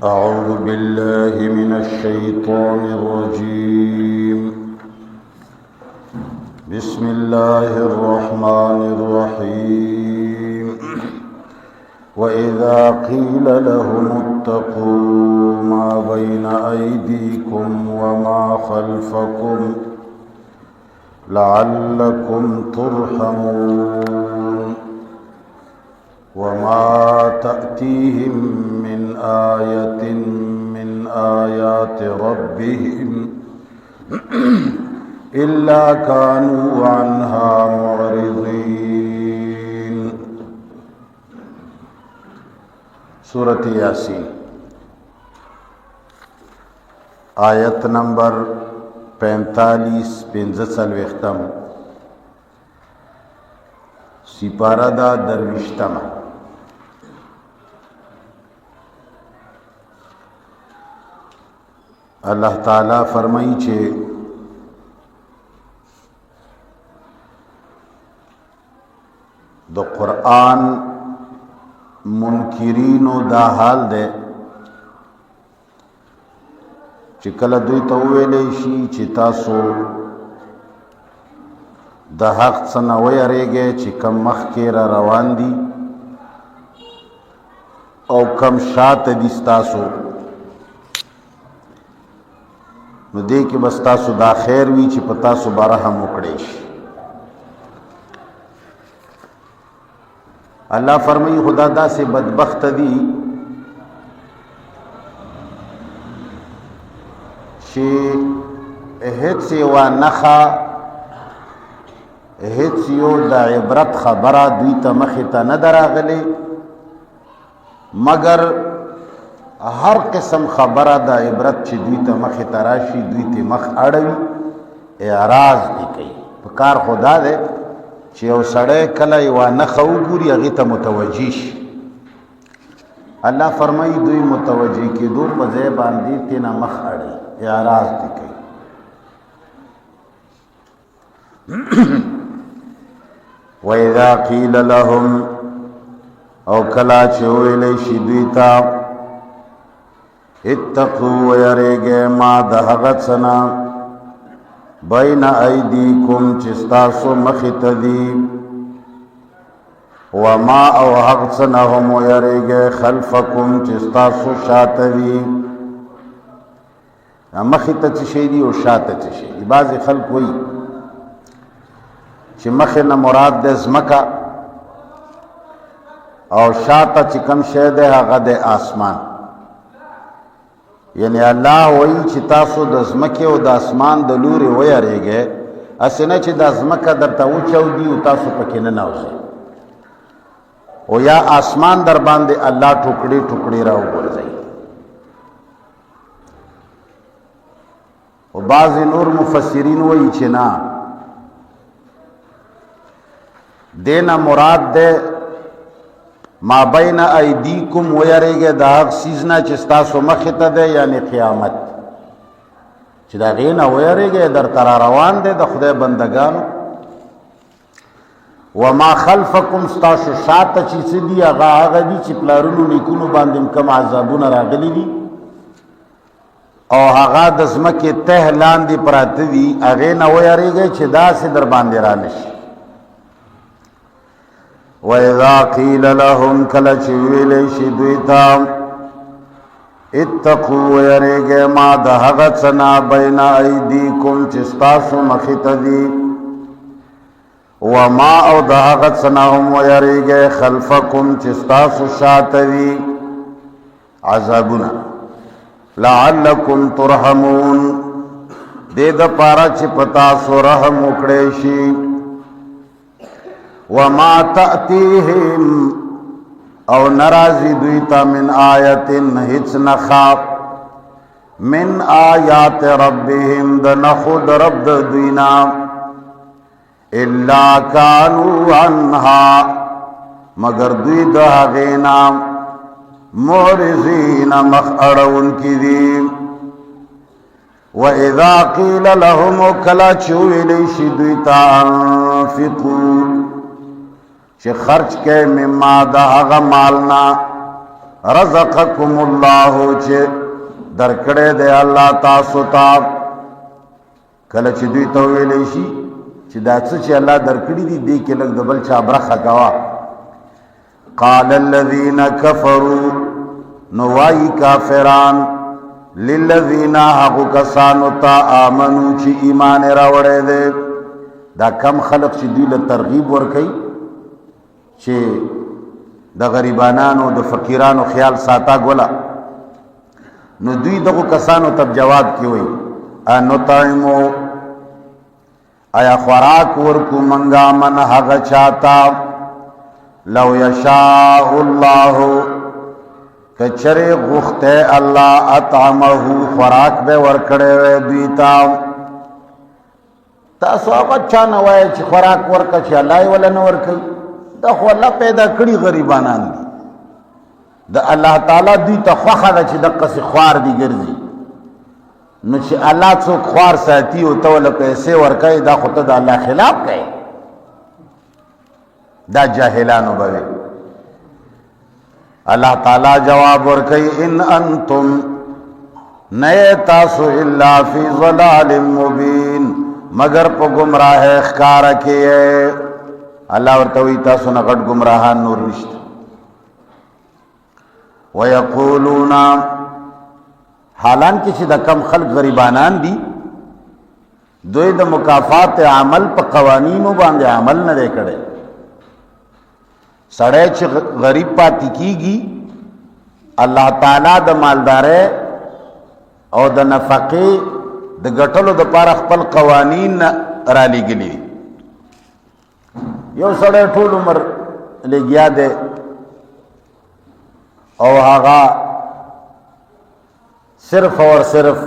أعوذ بالله من الشيطان الرجيم. بسم الله الرحمن الرحيم. وإذا قيل لهم اتقوا ما بين أيديكم وما خلفكم لعلكم ترحمون وما تأتيهم من آية من آيات ربهم إلا كانوا عنها معرضين. سورة یاسین آیت نمبر 45 سپارہ دا درویشتم. اللہ تعالی فرمائی چھے دو قرآن منکرینو دا حال دے چی کل دوی توویلے شی چی تاسو دا حق سنوی رے چی کم مخ کے روان دی او کم شات دیستاسو نو دے کہ بس تاسو دا خیر وی چی پتاسو بارہم اکڑیش. اللہ فرمائی خدا دا سے بدبخت دی چی احد سے وانخا احد سیو دا عبرت خبرہ دوی تا مخیتا ندر آگلے مگر ہر قسم خبرہ دا عبرت چی دوی تا مخ تراشی دوی تی مخ اڑوی اعراض دی کئی. پکار خدا دے چی او سڑے کلا یوا نخو گوری اغیتا متوجیش. اللہ فرمائی دوی متوجی کی دو پزے باندی تینا مخ اڑی اعراض دی کئی. وَإِذَا قِيلَ لَهُمْ او کلا چوئلے شدویتا اتقو ویرے ما دہغت سنا بین ایدیکم چستاسو مخت دی وما او حق سنہم ویرے خلفکم چستاسو شات دی. مخت چشیدی و شات چشیدی. بعض خلق ہوئی چی مخنا مراد دے زمکا او شاتا چکم شیدے غد آسمان. یعنی اللہ وی چی تاسو دا زمکی و دا اسمان دا لوری ویا رے گئے اسینا چی دا زمکا در تا وچاو دی و تاسو پکینا ناوزے و یا آسمان در باندے اللہ ٹکڑی ٹکڑی راو برزائی. و بعض نور مفسرین وی چی نا دینا مراد دے ما بین ایدیکم ویرے گے دا حق سیزنا چستاسو مخیتا دے یعنی قیامت چی دا غینا ویرے گے در ترا روان دے دا خدای بندگانو. وما خلفکم ستاسو شاعتا چی سدی اغا آغا دی چی پلارونو نیکونو باندیم کم عذابون راغلی دی او آغا دزمکی تہ لاندی پرات دی اغینا ویرے گے چی دا سی در باندی رانش. وَإِذَا قِيلَ لَهُمْ كَلَچِ وِلَيْشِ دُوِتَا اتَّقُوا وَيَرِگَ مَا دَحَغَتْ سَنَا بَيْنَ أَيْدِيكُمْ چِسْتَاسُ مَخِتَدِي وَمَا أَوْ دَحَغَتْ سَنَهُمْ وَيَرِگَ خَلْفَكُمْ چِسْتَاسُ شَاتَدِي عَذَابُنَا لَعَلَّكُمْ تُرْحَمُونَ دے دا پارا چی پتاسو رحم اکڑیشی. وما تأتیہم او نرازی دویتا من آیت ہچ نخاب من آیات ربهم دنخود رب دوینا الا کانو عنہا مگر دوی دہغینا معرضین مخعرون کی دیم. وَإِذَا قِيلَ لَهُمُ کلا چویلیش دویتا انفقوا چی خرچ کے مما دا اغا مالنا رزقکم الله چې درکړې دې الله تاسو ته. کله چې دوی ته ویلی شي چې دا څه چې الله درکړي دي دې کې لږ د بل چا برخه کوه. قال الذين كفروا نوای کافران للذین هغو کسانو ته آمنو چې ایمان راوړی دی. دا کم خلق چې دوی له ترغیب ورکوي چې د غریبانانو د فقیرانو خیال ساته ګوله، نو دوی دغو کسانو ته جواب کې وایي انطعمو آیا خوراک ورکو منگا من هغه چاته لو یشاء الله کچره غخته الله اطعمه خوراک به ورکړې وې دوی ته. تاسو هغه چا نه وایي چې خوراک ورکړه چې الله یې ولا نه ورکوي. دا خو الله پیدا کړي غریبانان دي، د الله تعالی دوی ته خوښه ده چې دقسې خوار دي ګرځي. نو چې الله څوک خوار ساتي او ته ورله پیسې ورکوي دا خو ته د الله خلاف کوي. دا جاهلانو به وي. الله تعالی جواب ورکوي ان انتم نه تاسو الا فی ضلال مبین مگر په گمراه ښکارا کې. الله ورته وایي تاسو نه غټ گمراهان نور نشته. ویقولون حالان کې چې د کم خلق غریبانان دي دوی د مکافات عمل په قوانینو باندې عمل نه دی کړی. سړی چې غریب پاتې کیږي الله تعالی د مالدارۍ او د نفقې د ګټلو دپاره خپل قوانین را لېږلي دي. یو سړی ټول عمر لګیا دی او هغه صرف اور صرف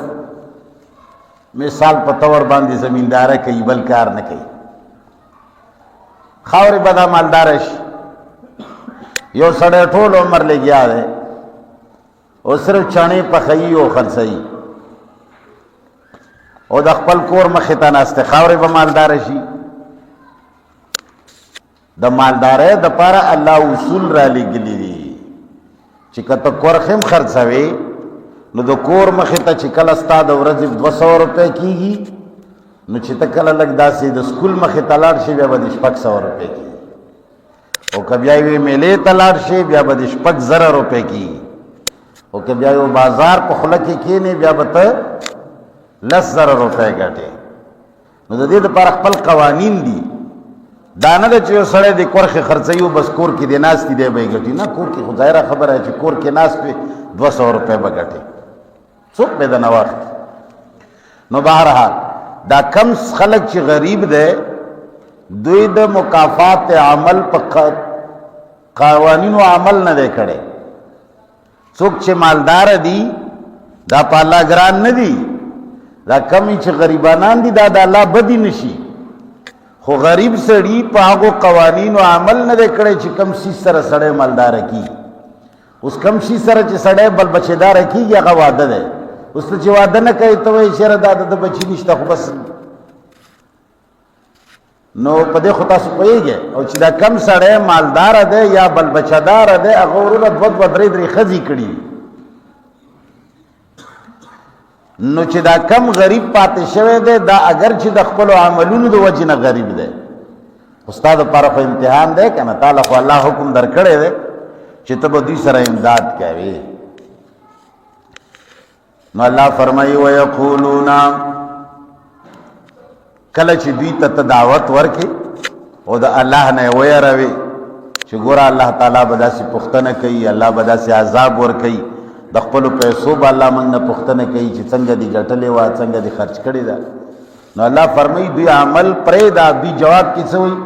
مثال په طور باندې زمینداره کوي بل کار نه کوي. خاورې به دا مالداره شي. یو سړی ټول عمر لګیا دی او صرف چڼې پخوي او خرڅوي او د خپل کور مخې ته ناست دی. خاورې به مالداره شي. د مالدارۍ دپاره الله اصول را لېږلي دي چې که ته کورخ هم خرڅوې نو د کور مخې ته چې کله ستا د ورځې 200 روپۍ کېږي نو چې ته کله لږ داسې د سکول مخې ته لاړ شي بیا به د 600 روپۍ کېږي. او که بیا یوې میلې ته لاړ شي بیا به د 6,000 روپۍ کېږي. او که بیا یو بازار په خوله کې کښېنې بیا به ته 10,000 روپۍ ګټې. نو د دې دپاره خپل قوانین دي. دا نه ده چې یو سړی د کورخې خرڅوي بس کور کې دی ناست دی به یې ګټي. نه، کور کې خو ظاهره خبره چې کور کې ناست وي 200 روپۍ به ګټي. څوک به د نه واخلي. نو بهرحال دا کم خلک چې غریب دی دوی د مکافات عمل په قوانینو عمل نه دی کړی. څوک چې مالدار دي دا په الله ګران نه دي. دا کمی چې غریبانان دي دا د الله بدی نشي. خو غریب سړي په هغو قوانینو عمل نه دی کړی چې کم شي سره سړی مالداره کېږي. اوس کم شي سره چې سړی بل بچېداره کېږي هغه واده دی. اوس ته چې واده نه کوي ته وایي چېرې دا د بچي نشته خو بس. نو په دې خو تاسو پوهېږئ. او چې دا کم سړی مالداره دی یا بل بچهداره دی هغه ورونه 2 3 ښځې کړي. نو چې دا کم غریب پاتې شوی دی دا اگر چې د خپلو عملونو د وجې نه غریب دی خو ستا دپاره خو امتحان دی که نه. تاله خو الله حکم در کړی دی چې ته به دوی سره امداد کوې. نو الله فرمایي ویقولون کله چې دوی ته دعوت ورکې او د الله نه یې ویروې چې ګوره الله تعالی به داسې پوښتنه کوي، الله به داسې عذاب ورکوي، د خپلو پیسو به الله موږ نه پوښتنه کوي چې څنګه دې ګټلې وه څنګه دې خرچ کړې ده. نو الله فرمایي دوی عمل پرېږده. دوی جواب کې څه وایي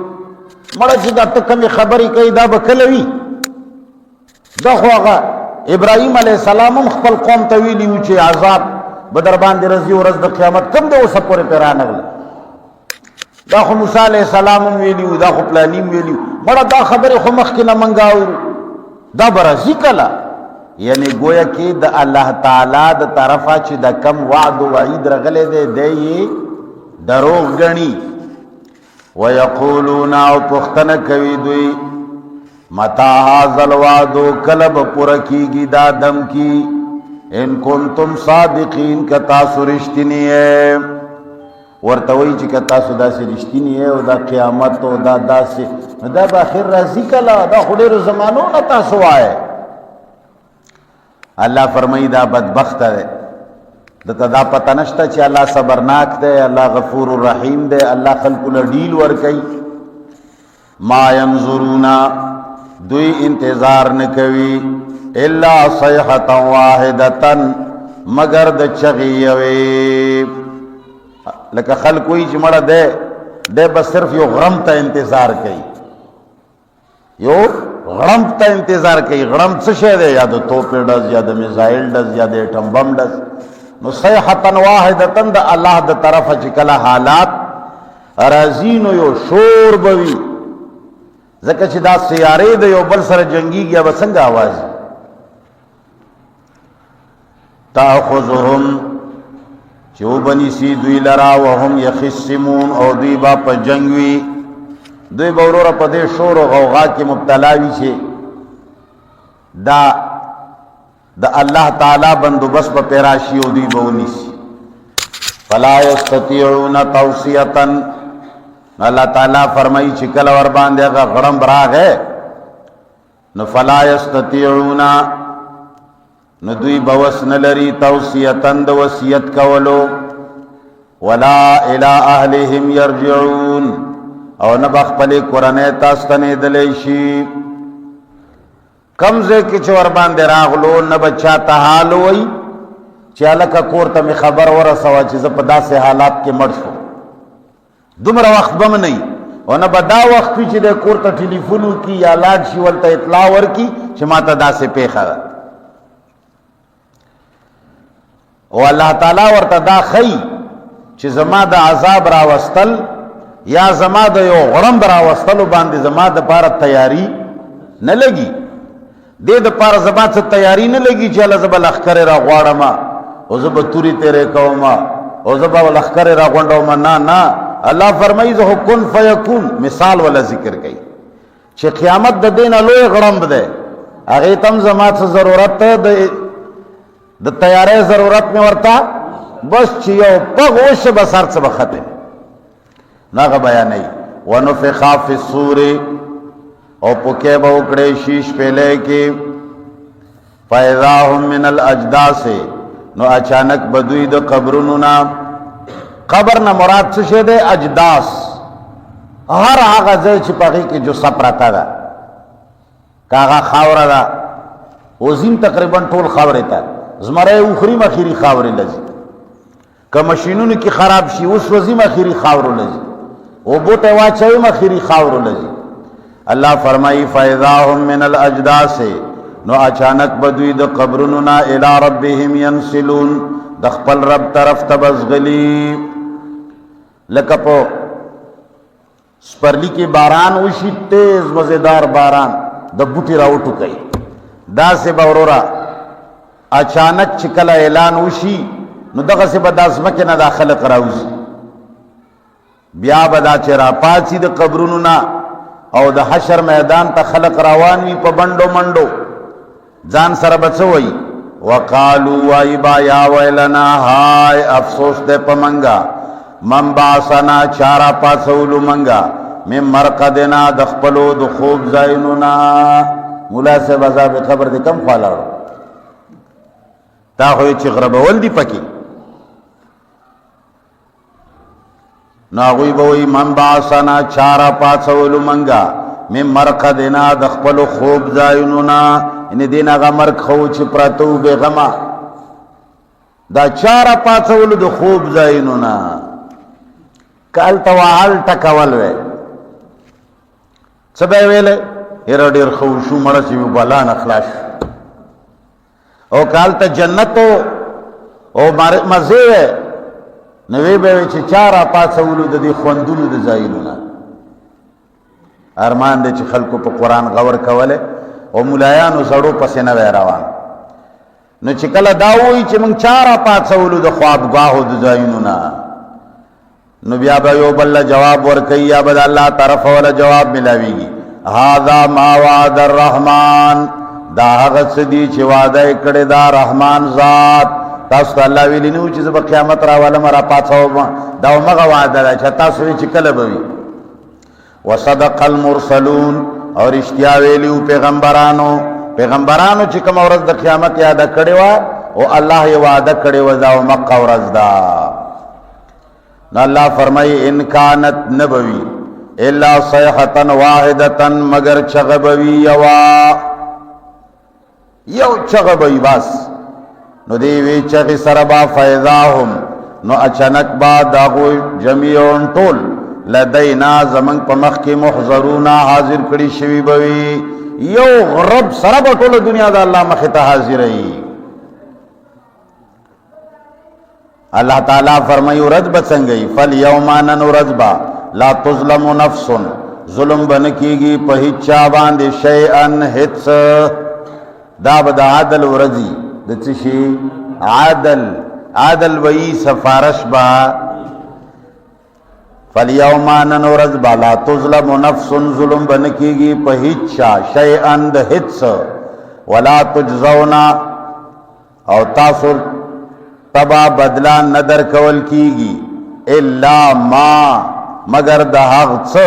مړه چې دا ته کومې خبرې کوي دا به کله وي. دا خو هغه ابراهیم علیه السلام هم خپل قوم ته ویلي وو چې عذاب به در باندې راځي ورځ د قیامت کم دی اوسه پورې پرې رانغله. دا خو موسی علیه السلام هم ویلي وو، دا خو پلاني هم ویلي وو. مړه دا خبرې خو مخکې نه موږ اورو، دا به راځي کله. یعنی گویا کې د الله تعالی د طرفه چې د کم وعد و وعید رغلی دی دی یې دروغ ګڼي. ویقولون او پوښتنه کوي دوی متا هذا الوعد کلب پرکیگی دا دم کی ان کنتم صادقین کتا سرشتنی ہے ورتوی چې کتا سودا سرشتنی ہے او دا قیامت او دا داسې دا باخر راضی کلا دا خډیر زمانو نه تاسو وای الله فرمای دا بدبخت ہے دته دا پتہ نشته چې الله صبرناک دی الله غفور الرحیم دی الله خلق له ډیل ور کوي ما ينظرون دوی انتظار نکوي الا صيحه واحده مگر د چغیوي لکه خلق وی چې مړه ده بس صرف یو غرم ته انتظار کوي یو غرم ته انتظار کوي غرم څه شی دی یا د توپ ډز یا د میزایل ډز یا د اټم بم ډز نو صيحه واحده د الله د طرفه چې کله حالات ارازینو یو شور بوي ځکه چې دا سیارې د یو بل سره جنگیږي به څنګه आवाज تاخذهم چوبنی سی دوی لرا وهم یخصمون او دوی با په جنگوي دوی به ورور په دې شور او غوغا کې مبتلا وي چې دا د الله تعالی بندوبست په پیراشي او دوی به ونیسي فلا یستطيعون توصیه اللہ تعالیٰ فرمائی چې کله ور باندې هغه غړم راغې نو فلا یستطيعون نو دوی بوس نه لري توصیتن د وصیت کولو ولا الى اهلهم يرجعون او نه بخپل قرانه تاسو ته نه دلې شي کمزه کې چې ور باندې راغلو نه بچا ته حال وای چې الکه کور ته خبر ورسوا چې زه په داسې حالات کې مړ شم دومره وخت بم نه او نه بدا وخت چې د کور ته ټلیفون کی یا لاړ شي ولته اطلاع ورکی چې ماته داسې پیښه او الله تعالی ورته دا خی چې زما د عذاب راوستل یا زما د یو غرم راوستلو باندې زما د پاره تیاری نه لګي د پاره زما څه تیاری نه لګي چې الله زبل لخر را غواړم او زب توري تیرې کوم او زب لخر را غونډوم نه الله فرمایي زه کن فیکون مثال ولا ذکر کوي چې قیامت د دینه لوی غړم ده هغه تم زما څه ضرورت ده د تیارې ضرورت مې ورته بس چې یو پغوش بسر څه بخته ناغه بیانې ونفخ فی الصور او پوکې به وکړې شیش پهلې کې فاذا هم من الاجداث نو اچانک بدوی د قبرونو نا قبر نه مراد څه شه ده اجداث هر هغه ځای چې پغې کې جو سپراتا ده کاغه خاور ده وزین تقریبا ټول خاورې ته زمره اخري مخيري خاورې لږ که ماشینونو کې خراب شي اوس وزي مخيري خاور لږ او بوته واچوي مخيري خاور لږ الله فرمایي فاذا هم من الاجداث نو اچانک بدوی د قبرونو نا الی ربهم ينسلون د خپل رب طرف ته بزغلی لکه په سپرلی کې باران وشي تیز مزیدار باران د بوټي راوټو کوي دا سه باورورا اچانک چې کله اعلان وشي نو دغه سه به د ازمکه نه داخله راوځي بیا به دا چې را پاتې د قبرونو نا او د حشر میدان ته خلق روان وي په بندو منډو ځان سره بچوي وقالو وایبا یا ویلنا هاي افسوس دې پمنګا من باسنا چارا پاسولو منګا مم مرقدنا د خپلو د خوب زاینونا مولا سے عذاب قبر دې کم خالاړو تا خو چې غربول دی پکې ناغوی بوئی من باسنا چارا پاسولو منگا من مرقدنا دخپلو خوب زاینونا انہی دین اغا مرق خو چی پراتو بے غما دا چارا پاسولو دا خوب زاینونا کالتا وحال ٹکول وے سبای ویلے ایرا دیر خوشو مرسی بلان اخلاش او کالتا جنتو او مزے وے نوی به چې چارا پاسولو د دې خوندونو د ځایونو ارمان دې چې خلکو په قران غور کوله او مولایانو سړو پسې نه روان نو چې کله دا وایي چې موږ چارا پاسولو د خوابګاهو د ځایونو نو بیا به یو بل جواب ورکړي یا به الله طرف ولا جواب ملاويږي هذا ما وعد الرحمن دا هغه څه دي چې وعده کړی دا رحمان ذات. تاسو ته الله ویلی نو چې زه به قیامت راولم را پاڅوم، دا همغه وعده ده چې تاسو وایئ چې کله به وي. وصدق المرسلون او رښتیا ویلي پیغمبرانو چې کومه ورځ د قیامت یاده کړې وه او الله یې وعده کړې وه دا همغه ورځ ده. نو الله فرمایي ان کانت نبوي الا صیحة واحدة مگر چغه بوي یو چغه بوي بس. نو دی وی چغه سره با فیضاهم نو اچانک با داغو جميعون ټول لدینا زمن په مخ کې محضرون حاضر کړي شوی بوي. یو رب سره په ټول دنیا د الله مخ ته حاضرای. الله تعالی فرمایي ورځ به څنګه فالیوم نن ورځ با لا تظلم نفس ظلم بن کیږي په هیڅ چا باندې شیئن هیڅ. دا به د عدل ورځي د څه شي عدل وی سفارش با. فالیوم نن ورځ با لا تظلم نفس ظلم بن کیږي په هیڅ چا شیئن د هیڅ ولا تجزون او تاسو تبا بدلا ندر کول کیږي الا ما مگر د هغه څه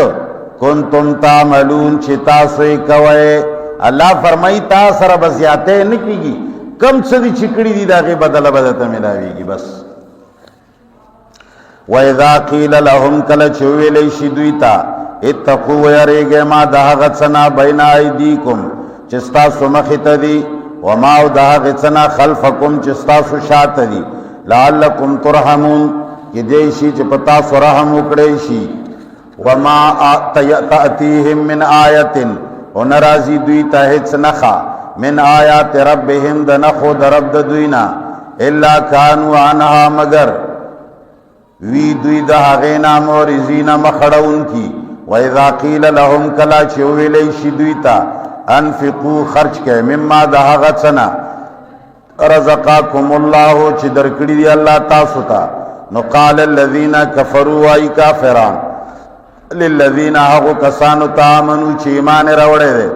کنتم تعملون چې تاسو یې کوئ. الله فرمایي تاسو سره به زیاته نه کیږي، کم څه دي چې کړي دي د هغې بدله به درته ملاویږي بس. واذا قیل لهم کله چې وویلی شي دوی ته اتقوا ویریږئ ما د هغه څه نه بین ایدیکم چې ستاسو مخې ته دي وما او د هغې څه نه خلفکم چې ستاسو شاته دي لعلکم ترحمون کہ دے شی چ پتا سرحم اکڑے شی. وما تأتیہم من آیت و نرازی دوی تاہت نخا من آیات ربهم دنخو درب دوینا الا کانو عنها مگر وی دوی دا غینا مورزین مخڑون کی. وَإِذَا قِيلَ لَهُمْ کلا چووی لیشی دوی تا انفقو خرچ کے مما دا غڅنا رزقاکم اللہ چی درکڑی دی اللہ تاسو تا. نو قال الذین کفروا ای کافران للذین حقو کسانو تا آمنو چی ایمان روڑے دے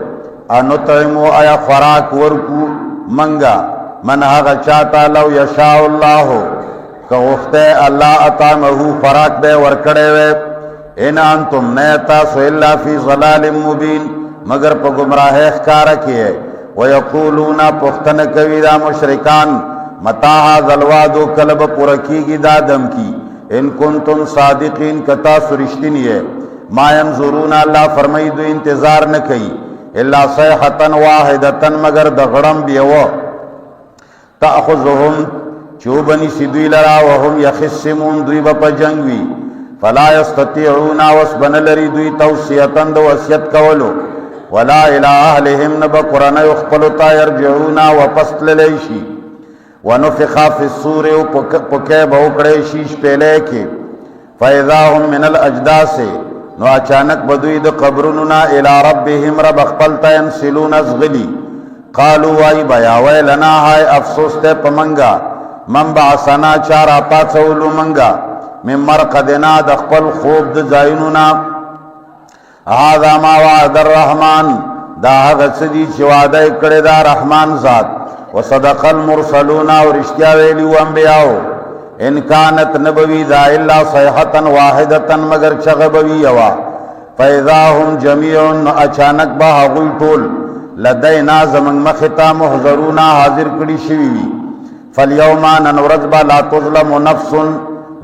انطعمو آیا خوراک ورکو منگا من حقا چاہتا لو یشاء اللہ کہ غفتے اللہ اطعمہو خوراک دے ورکڑے وے ان انتم نیتا سو اللہ فی ظلال مبین مگر پا گمراہ اخکارا کیے. ویقولون پختن کوی دا مشرکان متا هذا الوعد کلب پرکی کی دادم کی ان کنتم صادقین کتا سرشتنی ہے. ما ينظرون اللہ فرمائی دو انتظار نہ کئی الا صیحتا واحدتا مگر دغڑم بیو تأخذهم چوبنی سدوی لرا وهم یخصمون دوی بپا جنگوی فلا يستطيعون وسبن لری دوی توصیتا دو وسیت کولو ولا الى اهلهم نبا قرآن یخپلتا یرجعون وپست لیشی ونفخا فی الصور پکے بہکڑے شیش پیلے کے فاذا هم من الاجداس نو اچانک بدوی د قبرننا الى ربهم رب اخپلتا ینسلون ازغلی قالوا وائی بیا ویلنا ہائے افسوس تے پمنگا من بعثنا چارا پاچولو منگا من مرقدنا دخپل خوب د زائنونا هذا ما وعد الرحمن دا غصدی چوادہ اکڑے دا رحمان ذات. وصدق المرسلون اور اشتیا ویلیو انبیاؤ ان کانت نبوی دا الا صیحتا واحدتا مگر چغبوی یوا فاذا هم جمیعن اچانک با حغوی طول لدینا زمن مخطا محضرون حاضر کڑی شویوی. فالیوما ننورزبا لا تظلم نفس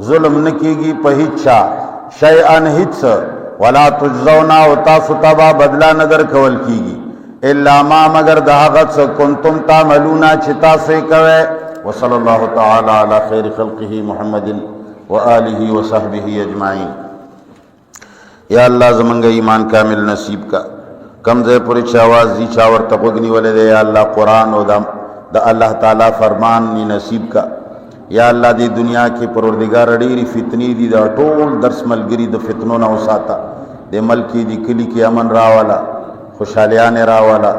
ظلم نکیگی پہیچا شیئن ہتس ولا تجزونا و تاسو تبا بدلا ندر کول کیگی الا ما مگر دہاغت کنتم تعملونا چتا سے کوئے. وصلی اللہ تعالی علی خیر خلقہ محمد وآلہ وصحبہ اجمعین. یا اللہ زمانگا ایمان کامل نصیب کا کمزے پوری چاواز دی چاور تقوگنی والے دے. یا اللہ قرآن و دا اللہ تعالی فرمان نی نصیب کا. یا اللہ دی دنیا کی پروردگار ڈیری فتنی دی دا ټول درس ملگری دا فتنوں نہ وساتا دے ملکی دی کلی کی امن راوالا خوشحالیان راوالا.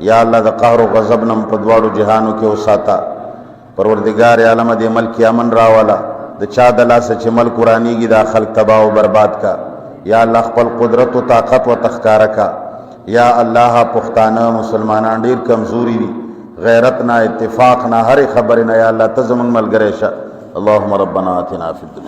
یا اللہ دا قہر و غضب نم پدوارو جہانو کے وساتا. پروردگار عالم دے ملکی امن راوالا دا چا دلا سچ ملک قرآنی کی دا خلق تباہ و برباد کا. یا اللہ خپل قدرت و طاقت و تخکارہ کا یا الله پښتانه مسلمانان ډیر کمزوري دي، غیرت نه، اتفاق نه، هر خبر نه، یا الله ته زمونږ ملګری شه. اللهم ربنا آتنا فی الدنیا